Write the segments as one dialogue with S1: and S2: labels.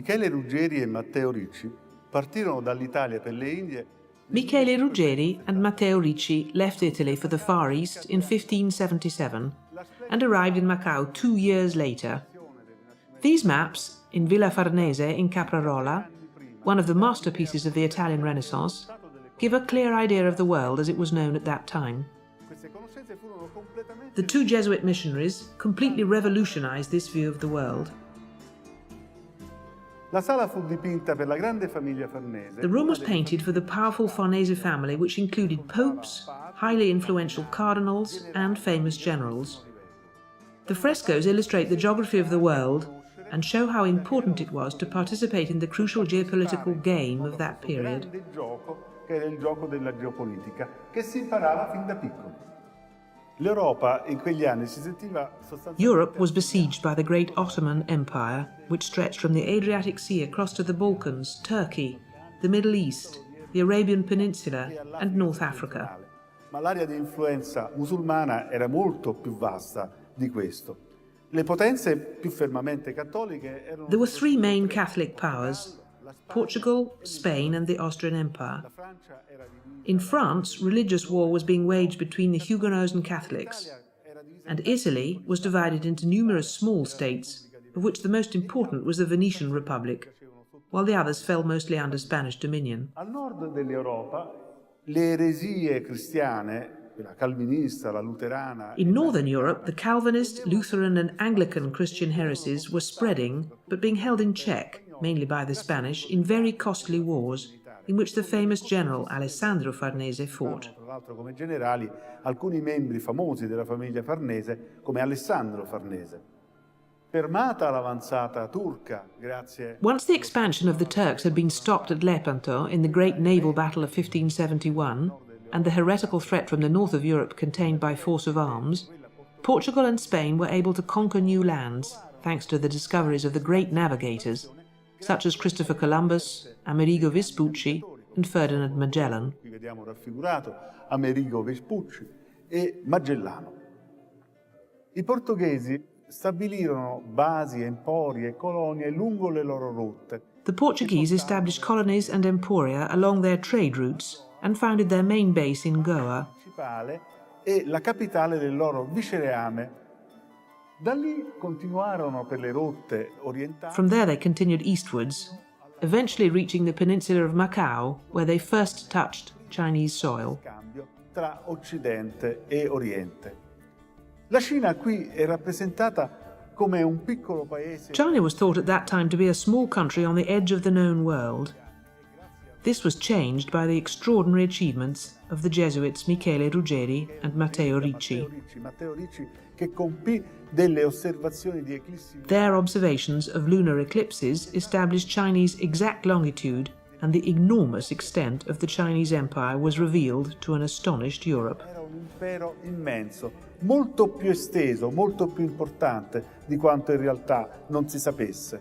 S1: Michele Ruggieri e Matteo Ricci partirono dall'Italia per le Indie.
S2: Michele Ruggieri and Matteo Ricci left Italy for the Far East in 1577 and arrived in Macao 2 years later. These maps, in Villa Farnese in Caprarola, one of the masterpieces of the Italian Renaissance, give a clear idea of the world as it was known at that time. The two Jesuit missionaries completely revolutionized this view of the world.
S1: La sala fu dipinta per la grande famiglia Farnese.
S2: The room was painted for the powerful Farnese family, which included popes, highly influential cardinals, and famous generals. The frescoes illustrate the geography of the world and show how important it was to participate in the crucial geopolitical game of that period.
S1: Che era il gioco della geopolitica, che si imparava fin da piccoli. L'Europa in quegli anni si sentiva sostanzialmente.
S2: Europe was besieged by the great Ottoman Empire, which stretched from the Adriatic Sea across to the Balkans, Turkey, the Middle East, the Arabian Peninsula, and North Africa.
S1: Ma l'area di influenza musulmana era molto più vasta di questo. Le potenze più fermamente cattoliche erano.
S2: There were three main Catholic powers: Portugal, Spain, and the Austrian Empire. In France, religious war was being waged between the Huguenots and Catholics, and Italy was divided into numerous small states, of which the most important was the Venetian Republic, while the others fell mostly under Spanish dominion.
S1: Al nord dell'Europa, le eresie cristiane, la calvinista, la luterana.
S2: In northern Europe, the Calvinist, Lutheran, and Anglican Christian heresies were spreading, but being held in check, mainly by the Spanish, in very costly wars, in which the famous general Alessandro Farnese fought.
S1: Tra l'altro come generali alcuni membri famosi della famiglia Farnese, come Alessandro Farnese. Fermata l'avanzata turca, grazie.
S2: Once the expansion of the Turks had been stopped at Lepanto in the great naval battle of 1571, and the heretical threat from the north of Europe contained by force of arms, Portugal and Spain were able to conquer new lands, thanks to the discoveries of the great navigators, such as Christopher Columbus, Amerigo Vespucci, and Ferdinand Magellan.
S1: Qui vediamo raffigurato Amerigo Vespucci e Magellano. I portoghesi stabilirono basi, empori e colonie lungo le loro rotte.
S2: The Portuguese established colonies and emporia along their trade routes and founded their main base in Goa.
S1: E la capitale del loro vicereame. Da lì continuarono per le rotte orientali.
S2: From there they continued eastwards, eventually reaching the peninsula of Macao, where they first touched Chinese soil.
S1: Tra Occidente e Oriente. La Cina qui è rappresentata come un piccolo paese.
S2: China was thought at that time to be a small country on the edge of the known world. This was changed by the extraordinary achievements of the Jesuits Michele Ruggieri and Matteo Ricci.
S1: Che compì delle osservazioni di eclissi.
S2: Their observations of lunar eclipses established Chinese exact longitude, and the enormous extent of the Chinese Empire was revealed to an astonished Europe.
S1: Era un impero immenso, molto più esteso, molto più importante di quanto in realtà non si sapesse.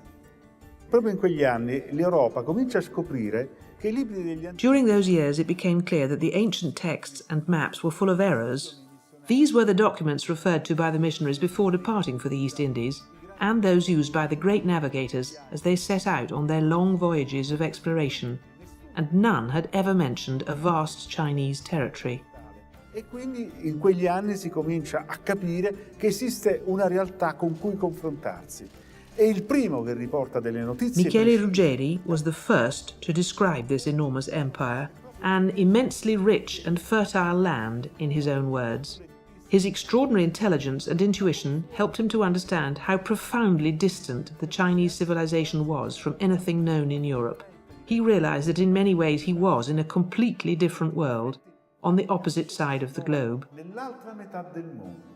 S1: Proprio in quegli anni l'Europa comincia a scoprire che i libri degli antichi.
S2: During those years it became clear that the ancient texts and maps were full of errors. These were the documents referred to by the missionaries before departing for the East Indies, and those used by the great navigators as they set out on their long voyages of exploration, and none had ever mentioned a vast Chinese territory.
S1: E quindi in quegli anni si comincia a capire che esiste una realtà con cui confrontarsi. E il primo che riporta delle notizie.
S2: Michele Ruggieri was the first to describe this enormous empire, an immensely rich and fertile land, in his own words. His extraordinary intelligence and intuition helped him to understand how profoundly distant the Chinese civilization was from anything known in Europe. He realized that in many ways he was in a completely different world, on the opposite side of the globe.
S1: Nell'altra metà del mondo.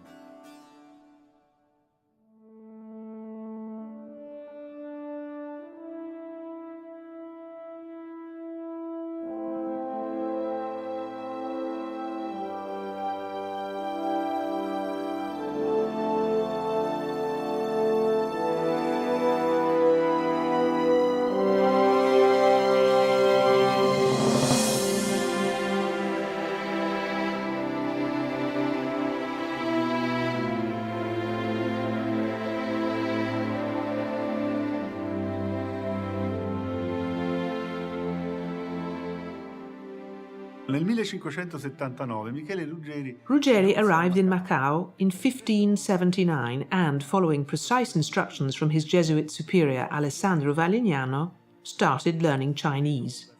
S1: Nel 1579 Michele Ruggieri
S2: Ruggieri arrived in Macao in 1579 and, following precise instructions from his Jesuit superior Alessandro Valignano, started learning Chinese.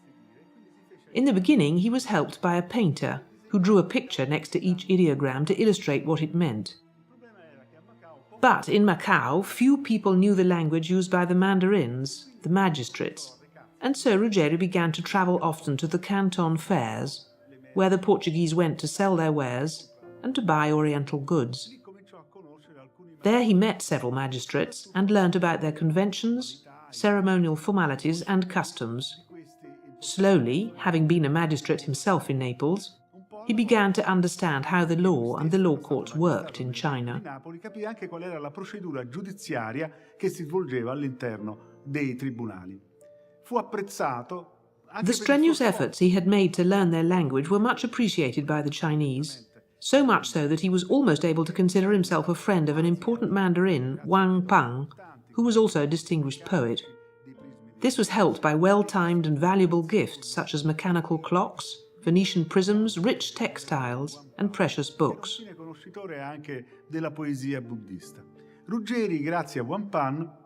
S2: In the beginning, he was helped by a painter who drew a picture next to each ideogram to illustrate what it meant. But in Macao, few people knew the language used by the mandarins, the magistrates, and so Ruggieri began to travel often to the Canton fairs, where the Portuguese went to sell their wares and to buy Oriental goods. There he met several magistrates and learnt about their conventions, ceremonial formalities and customs. Slowly, having been a magistrate himself in Naples, he began to understand how the law and the law courts worked in China.
S1: Capì anche qual era la procedura giudiziaria che si svolgeva all'interno dei tribunali. Fu apprezzato.
S2: The strenuous efforts he had made to learn their language were much appreciated by the Chinese, so much so that he was almost able to consider himself a friend of an important mandarin, Wang Pang, who was also a distinguished poet. This was helped by well-timed and valuable gifts such as mechanical clocks, Venetian prisms, rich textiles, and precious books.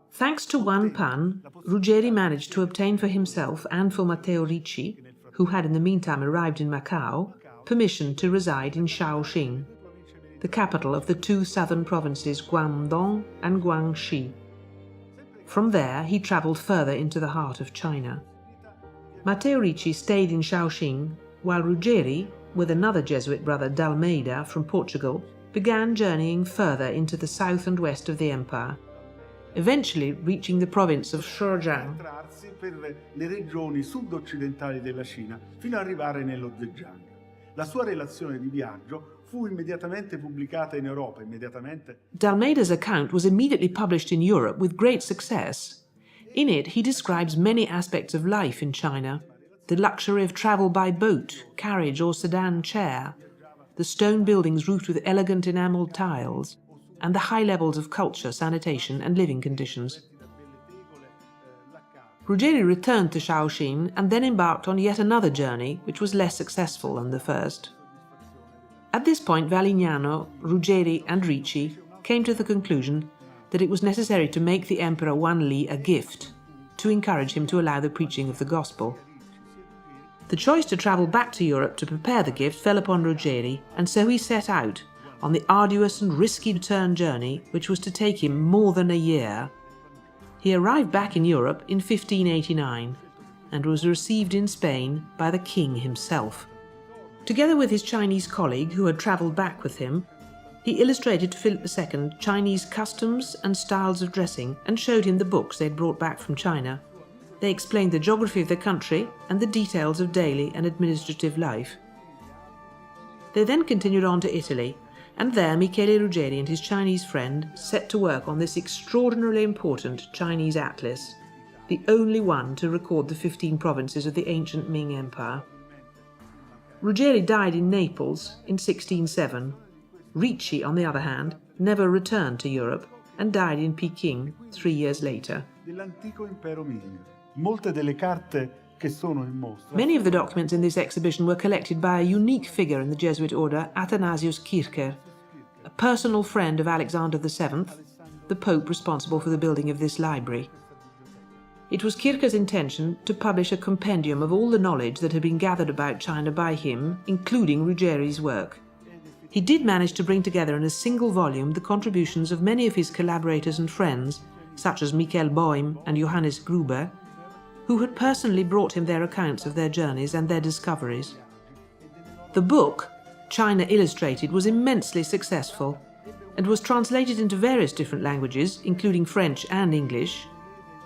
S2: Thanks to Wang Pan, Ruggieri managed to obtain for himself and for Matteo Ricci, who had in the meantime arrived in Macao, permission to reside in Shaoxing, the capital of the two southern provinces Guangdong and Guangxi. From there, he travelled further into the heart of China. Matteo Ricci stayed in Shaoxing, while Ruggieri, with another Jesuit brother d'Almeida from Portugal, began journeying further into the south and west of the empire, eventually reaching the province of Zhejiang.
S1: Le regioni sud-occidentali della Cina fino ad arrivare nello Zhejiang. La sua relazione di viaggio fu immediatamente pubblicata in Europa.
S2: D'Almeida's account was immediately published in Europe with great success. In it, he describes many aspects of life in China: the luxury of travel by boat, carriage or sedan chair, the stone buildings roofed with elegant enamelled tiles, and the high levels of culture, sanitation and living conditions. Ruggieri returned to Shaoxing and then embarked on yet another journey, which was less successful than the first. At this point, Valignano, Ruggieri and Ricci came to the conclusion that it was necessary to make the Emperor Wanli a gift, to encourage him to allow the preaching of the gospel. The choice to travel back to Europe to prepare the gift fell upon Ruggieri, and so he set out on the arduous and risky return journey which was to take him more than a year. He arrived back in Europe in 1589 and was received in Spain by the king himself. Together with his Chinese colleague who had travelled back with him, he illustrated to Philip II Chinese customs and styles of dressing and showed him the books they had brought back from China. They explained the geography of the country and the details of daily and administrative life. They then continued on to Italy, and there Michele Ruggieri and his Chinese friend set to work on this extraordinarily important Chinese atlas, the only one to record the 15 provinces of the ancient Ming Empire. Ruggieri died in Naples in 1607. Ricci, on the other hand, never returned to Europe and died in Peking 3 years later. Many of the documents in this exhibition were collected by a unique figure in the Jesuit order, Athanasius Kircher, a personal friend of Alexander VII, the Pope responsible for the building of this library. It was Kircher's intention to publish a compendium of all the knowledge that had been gathered about China by him, including Ruggieri's work. He did manage to bring together in a single volume the contributions of many of his collaborators and friends, such as Michael Boehm and Johannes Gruber, who had personally brought him their accounts of their journeys and their discoveries. The book, China Illustrated, was immensely successful and was translated into various different languages, including French and English,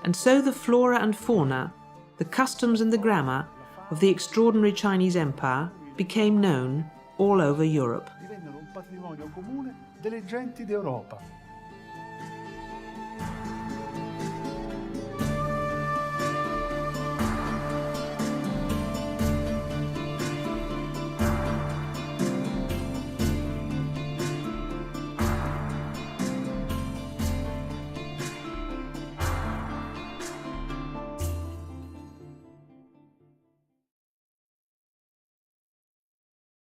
S2: and so the flora and fauna, the customs and the grammar of the extraordinary Chinese Empire became known all over Europe.
S1: Divennero un patrimonio comune delle genti d'Europa.